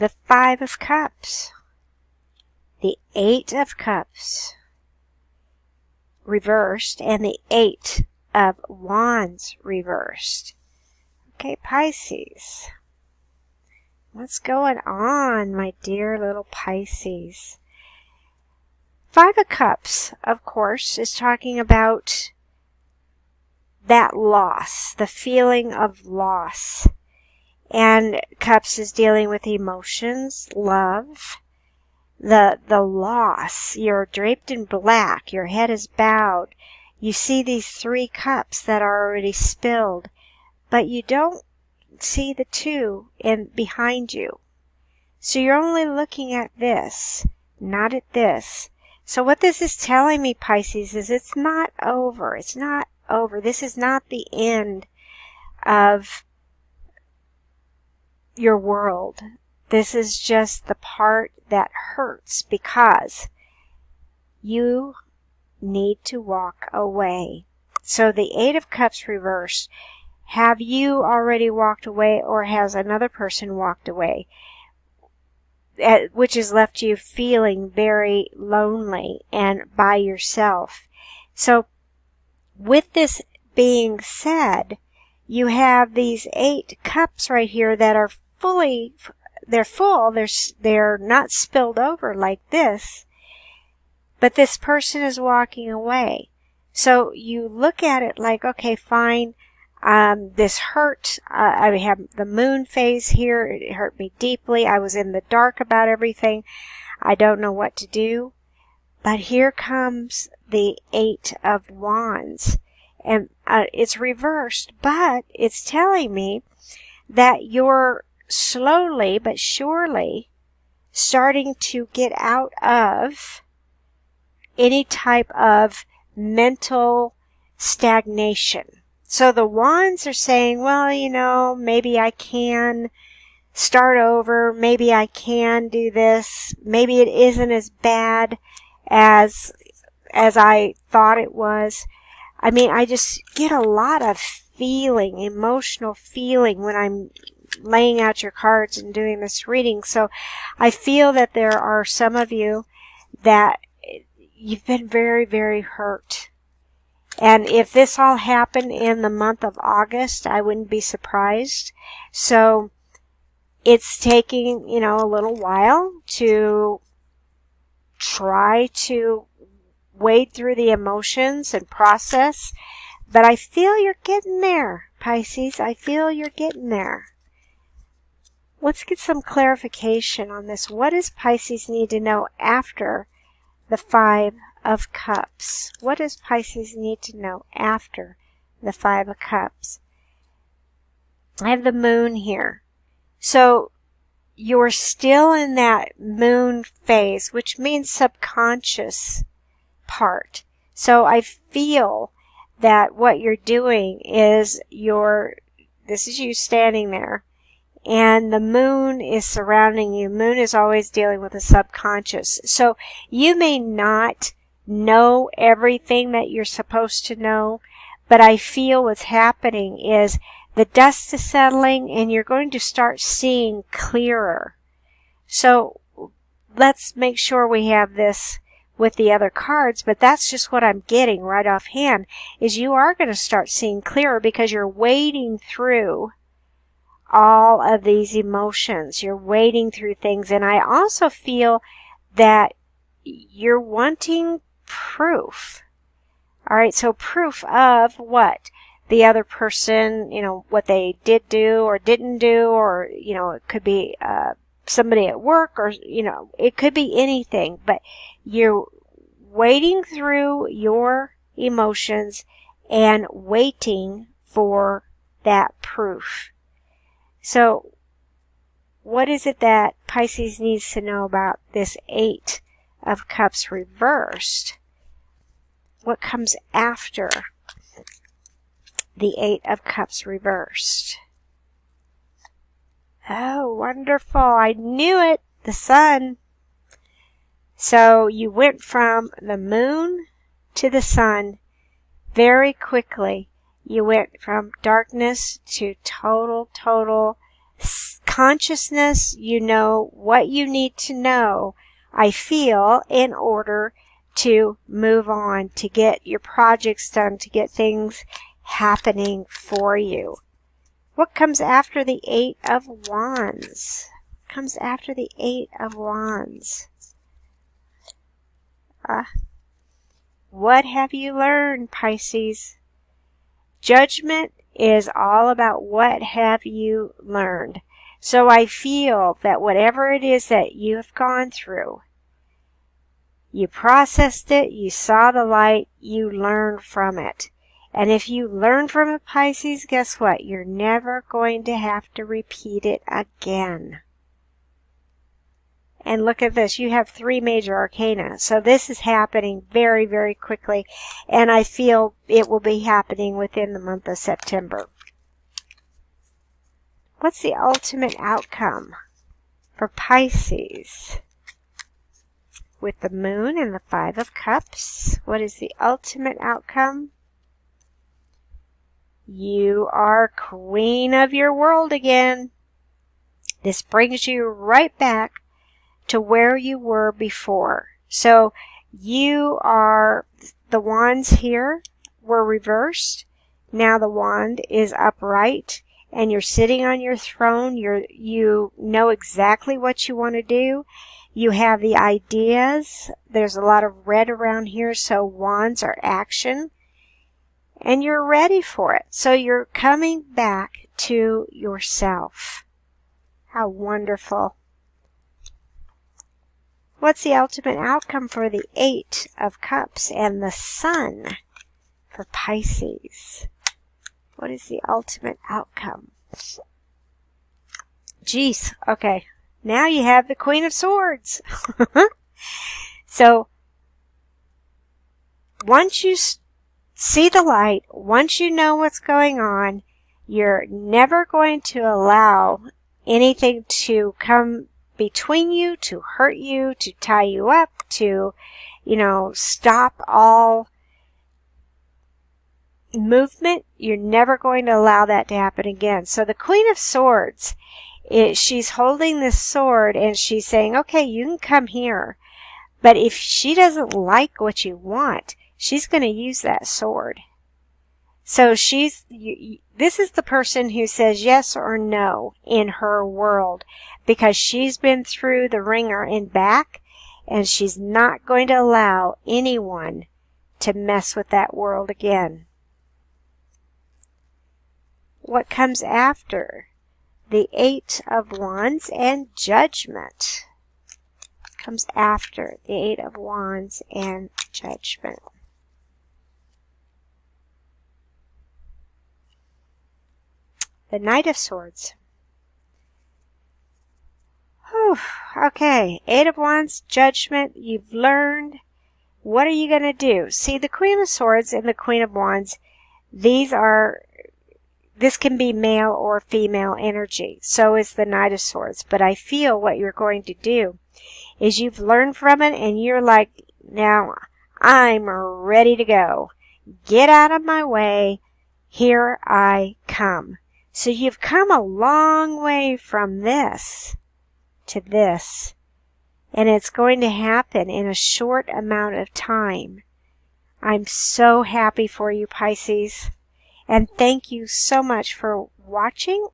the Five of Cups, the Eight of Cups reversed, and the Eight of Wands reversed. Okay, Pisces. What's going on, my dear little Pisces? Five of Cups, of course, is talking about that loss, the feeling of loss. And Cups is dealing with emotions, love, the loss. You're draped in black, your head is bowed. You see these three cups that are already spilled, but you don't see the two behind you. So you're only looking at this, not at this. So what this is telling me, Pisces, is it's not over. It's not over. This is not the end of your world. This is just the part that hurts because you need to walk away. So the Eight of Cups reversed. Have you already walked away, or has another person walked away? Which has left you feeling very lonely and by yourself. So with this being said, you have these 8 cups right here that are full, they're not spilled over like this, but this person is walking away. So you look at it like, okay, fine, this hurt. I have the moon phase here. It hurt me deeply. I was in the dark about everything. I don't know what to do. But here comes the 8 of Wands. And it's reversed, but it's telling me that you're slowly but surely starting to get out of any type of mental stagnation. So the Wands are saying, well, you know, maybe I can start over. Maybe I can do this. Maybe it isn't as bad as I thought it was. I mean, I just get a lot of feeling, emotional feeling when I'm laying out your cards and doing this reading. So I feel that there are some of you that you've been very, very hurt. And if this all happened in the month of August, I wouldn't be surprised. So it's taking, you know, a little while to try to wade through the emotions and process. But I feel you're getting there, Pisces. I feel you're getting there. Let's get some clarification on this. What does Pisces need to know after the 5 of Cups? What does Pisces need to know after the 5 of Cups? I have the moon here. So you're still in that moon phase, which means subconscious part. So I feel that what you're doing is this is you standing there, and the moon is surrounding you. Moon is always dealing with the subconscious. So you may not know everything that you're supposed to know, but I feel what's happening is the dust is settling and you're going to start seeing clearer. So let's make sure we have this with the other cards, but that's just what I'm getting right offhand, is you are going to start seeing clearer because you're wading through all of these emotions. You're wading through things, and I also feel that you're wanting proof. All right, so proof of what? The other person, you know, what they did do or didn't do, or, you know, it could be somebody at work, or, you know, it could be anything, but you're wading through your emotions and waiting for that proof. So what is it that Pisces needs to know about this 8 of Cups reversed? What comes after the 8 of Cups reversed? Oh, wonderful. I knew it. The sun. So you went from the moon to the sun very quickly. You went from darkness to total consciousness, you know what you need to know, I feel, in order to move on, to get your projects done, to get things happening for you. What comes after the Eight of Wands? Comes after the Eight of Wands? What have you learned, Pisces? Judgment is all about what have you learned. So I feel that whatever it is that you have gone through, you processed it, you saw the light, you learned from it. And if you learn from it, Pisces, guess what? You're never going to have to repeat it again. And look at this. You have 3 major arcana. So this is happening very, very quickly. And I feel it will be happening within the month of September. What's the ultimate outcome for Pisces? With the Moon and the 5 of Cups, what is the ultimate outcome? You are queen of your world again. This brings you right back to where you were before. So you are, the wands here were reversed. Now the wand is upright and you're sitting on your throne. You know exactly what you want to do. You have the ideas. There's a lot of red around here, so wands are action. And you're ready for it. So you're coming back to yourself. How wonderful. What's the ultimate outcome for the 8 of Cups and the Sun for Pisces? What is the ultimate outcome? Geez, okay. Now you have the Queen of Swords. So, once you see the light, once you know what's going on, you're never going to allow anything to come between you, to hurt you, to tie you up, to, stop all movement. You're never going to allow that to happen again. So the Queen of Swords, she's holding this sword and she's saying, okay, you can come here. But if she doesn't like what you want, she's going to use that sword. So this is the person who says yes or no in her world, because she's been through the ringer and back, and she's not going to allow anyone to mess with that world again. What comes after? The 8 of Wands and Judgment. Comes after the 8 of Wands and Judgment. The Knight of Swords. Whew, okay, 8 of Wands, Judgment, you've learned. What are you going to do? See, the Queen of Swords and the Queen of Wands, this can be male or female energy. So is the Knight of Swords. But I feel what you're going to do is you've learned from it and you're like, now I'm ready to go. Get out of my way. Here I come. So you've come a long way from this to this. And it's going to happen in a short amount of time. I'm so happy for you, Pisces. And thank you so much for watching